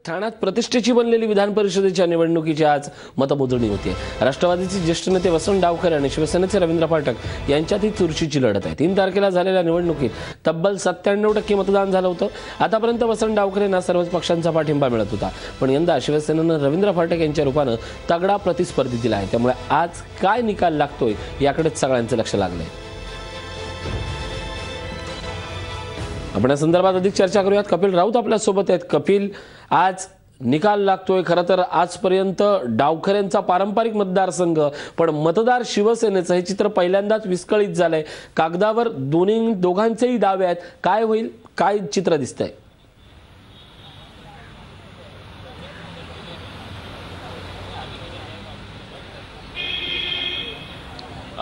ठाण्यात प्रतिष्ठेची बनलेली विधान परिषदेच्या निवडणुकीची आज मतमोजणी होते। राष्ट्रवादीचे ज्येष्ठ नेते वसंत डावखरे आणि शिवसेनेचे रवींद्र फाटक यांच्यात ही चुरशीची लढत आहे। 3 तारखेला झालेल्या निवडणुकीत तब्बल 97% मतदान झालं होतं। आतापर्यंत वसंत डावखरेंना सर्वच पक्षांचा पाठिंबा मिळत होता, पण यंदा शिवसेनेनं रवींद्र फाटक यांच्या रूपानं तगडा प्रतिस्पर्धी दिला आहे। त्यामुळे आज काय निकाल लागतोय याकडेच सगळ्यांचं लक्ष लागलंय। आपण या संदर्भात अधिक चर्चा करूयात। कपिल राऊत आपल्या सोबत आहेत। कपिल, आज निकाल लागतोय। खरं तर आजपर्यंत डावखरेंचा पारंपरिक मतदारसंघ, पण मतदार शिवसेनेचं हे चित्र पहिल्यांदाच विस्कळीत झालंय। कागदावर दोघांचेही दावे आहेत। काय होईल, काय चित्र दिसतंय?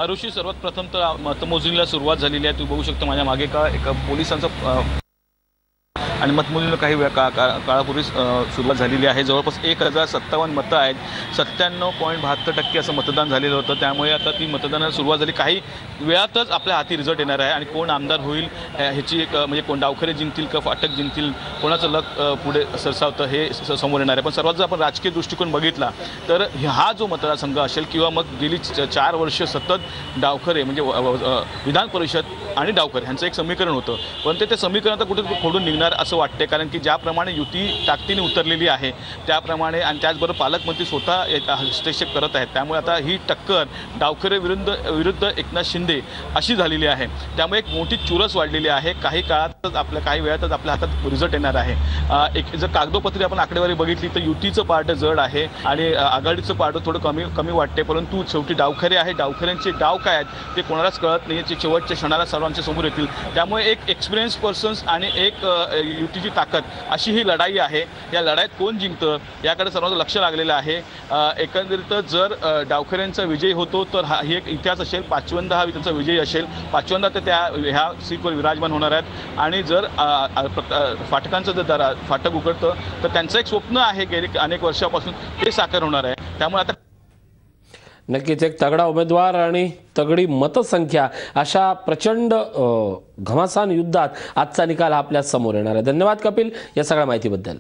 ऋषी, सर्वात प्रथम तर मतमोजणीला सुरुवात झालेली आहे। तू बघू शकतो माझ्या मागे का एका पोलिसांचा आणि मतमोजणीला काही वेळ काळापूर्वी सुरुवात झालेली आहे। जवळपास 1057 मतं आहेत। 97.72% असं मतदान झालेलं होतं। त्यामुळे आता ती मतदानाला सुरुवात झाली। काही वेळातच आपल्या हाती रिझल्ट येणार आहे आणि कोण आमदार होईल ह्याची एक म्हणजे कोण डावखरे जिंकतील का फाटक जिंकतील, कोणाचं लक पुढे सरसावतं हे समोर येणार आहे। पण सर्वात जर आपण राजकीय दृष्टिकोन बघितला तर हा जो मतदारसंघ असेल किंवा मग गेली 4 वर्ष सतत डावखरे म्हणजे विधान परिषद आणि डावखरे यांचं एक समीकरण होतं, पण ते समीकरण आता कुठे खोडून निघणार असं वाटते। कारण की ज्याप्रमाणे युती ताकदीने उतरलेली आहे त्याप्रमाणे आणि त्याचबरोबर पालकमंत्री स्वतः हस्तक्षेप करत आहेत, त्यामुळे आता ही टक्कर डावखरे विरुद्ध एकनाथ शिंदे अशी झालेली आहे। त्यामुळे एक मोठी चुरस वाढलेली आहे। काही वेळातच आपल्या हातात रिझल्ट येणार आहे। एक जर कागदोपत्री आपण आकडेवारी बघितली तर युतीचं पार्ट जड आहे आणि आघाडीचं पार्ट थोडं कमी वाटते, परंतु शेवटी डावखरे आहे। डावखऱ्यांचे डाव काय आहेत ते कोणालाच कळत नाही, ते शेवटच्या क्षणाला सर्वांच्या समोर येतील। त्यामुळे एक एक्सपिरियन्स पर्सन्स आणि एक युतीची ताकद अशी ही लढाई आहे। या लढाईत कोण जिंकतं याकडे सर्वांचं लक्ष लागलेलं आहे। एकंदरीत जर डावखऱ्यांचा विजय होतो तर ही एक इतिहास असेल। 5व्यांदा हा त्यांचा विजय असेल। 5व्यांदा ते ह्या सीटवर विराजमान होणार आहेत आणि जर फाटकांचं जर फाटक उघडतं तर त्यांचं एक स्वप्न आहे गेली अनेक वर्षापासून ते साकार होणार आहे। त्यामुळे आता नक्कीच एक तगडा उमेदवार आणि तगडी मतसंख्या अशा प्रचंड घमासान युद्धात आजचा निकाल आपल्या समोर येणार आहे। धन्यवाद कपिल या सगळ्या माहितीबद्दल।